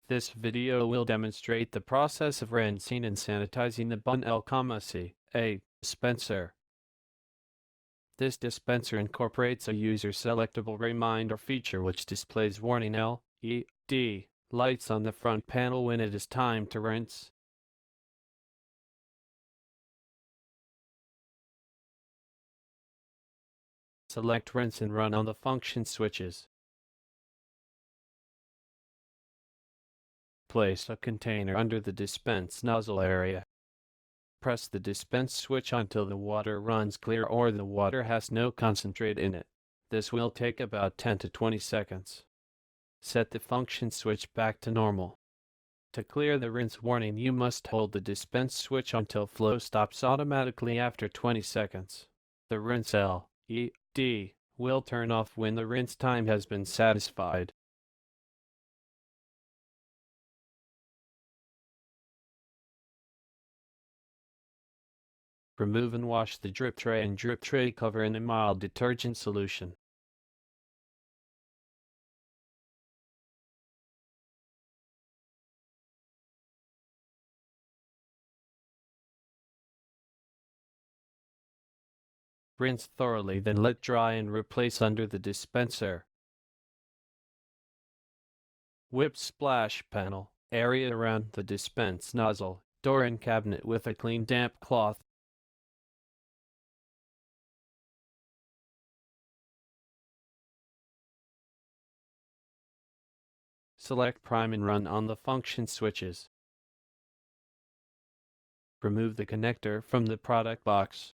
This video will demonstrate the process of rinsing and sanitizing the LCA dispenser. This dispenser incorporates a user-selectable reminder feature which displays warning LED lights on the front panel when it is time to rinse. Select Rinse and Run on the function switches. Place a container under the dispense nozzle area. Press the dispense switch until the water runs clear or the water has no concentrate in it. This will take about 10 to 20 seconds. Set the function switch back to normal. To clear the rinse warning, you must hold the dispense switch until flow stops automatically after 20 seconds. The rinse LED will turn off when the rinse time has been satisfied. Remove and wash the drip tray and drip tray cover in a mild detergent solution. Rinse thoroughly, then let dry and replace under the dispenser. Whip splash panel area around the dispense nozzle, door and cabinet with a clean damp cloth. Select Prime and Run on the function switches. Remove the connector from the product box.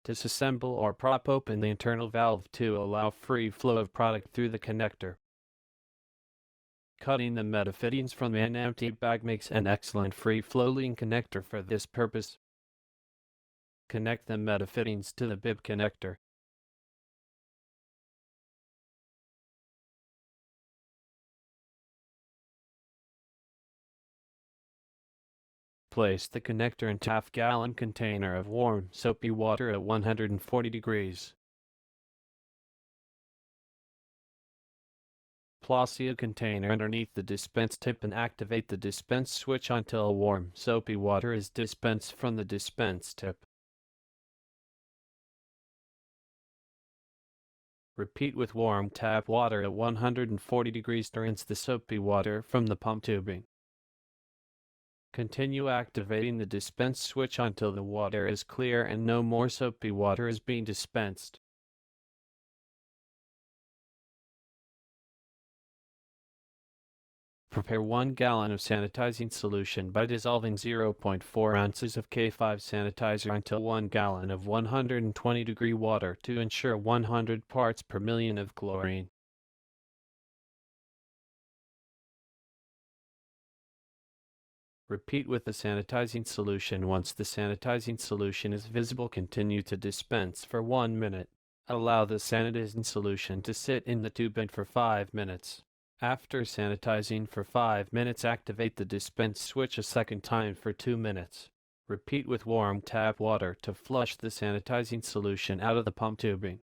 Disassemble or prop open the internal valve to allow free flow of product through the connector. Cutting the metal fittings from an empty bag makes an excellent free flowing connector for this purpose. Connect the metal fittings to the bib connector. Place the connector into a half-gallon container of warm, soapy water at 140 degrees. Place a container underneath the dispense tip and activate the dispense switch until warm, soapy water is dispensed from the dispense tip. Repeat with warm tap water at 140 degrees to rinse the soapy water from the pump tubing. Continue activating the dispense switch until the water is clear and no more soapy water is being dispensed. Prepare 1 gallon of sanitizing solution by dissolving 0.4 ounces of K5 sanitizer until 1 gallon of 120 degree water to ensure 100 parts per million of chlorine. Repeat with the sanitizing solution. Once the sanitizing solution is visible, continue to dispense for 1 minute. Allow the sanitizing solution to sit in the tube for 5 minutes. After sanitizing for 5 minutes, activate the dispense switch a second time for 2 minutes. Repeat with warm tap water to flush the sanitizing solution out of the pump tubing.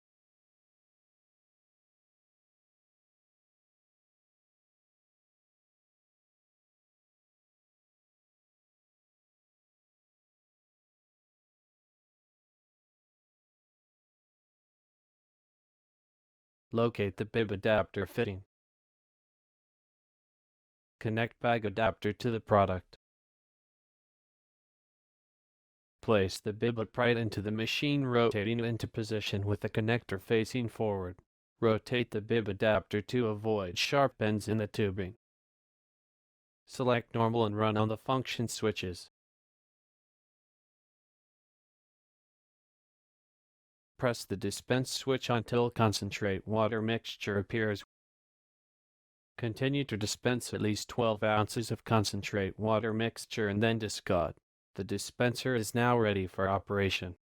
Locate the bib adapter fitting. Connect bag adapter to the product. Place the bib upright into the machine, rotating it into position with the connector facing forward. Rotate the bib adapter to avoid sharp bends in the tubing. Select normal and run on the function switches. Press the dispense switch until concentrate water mixture appears. Continue to dispense at least 12 ounces of concentrate water mixture and then discard. The dispenser is now ready for operation.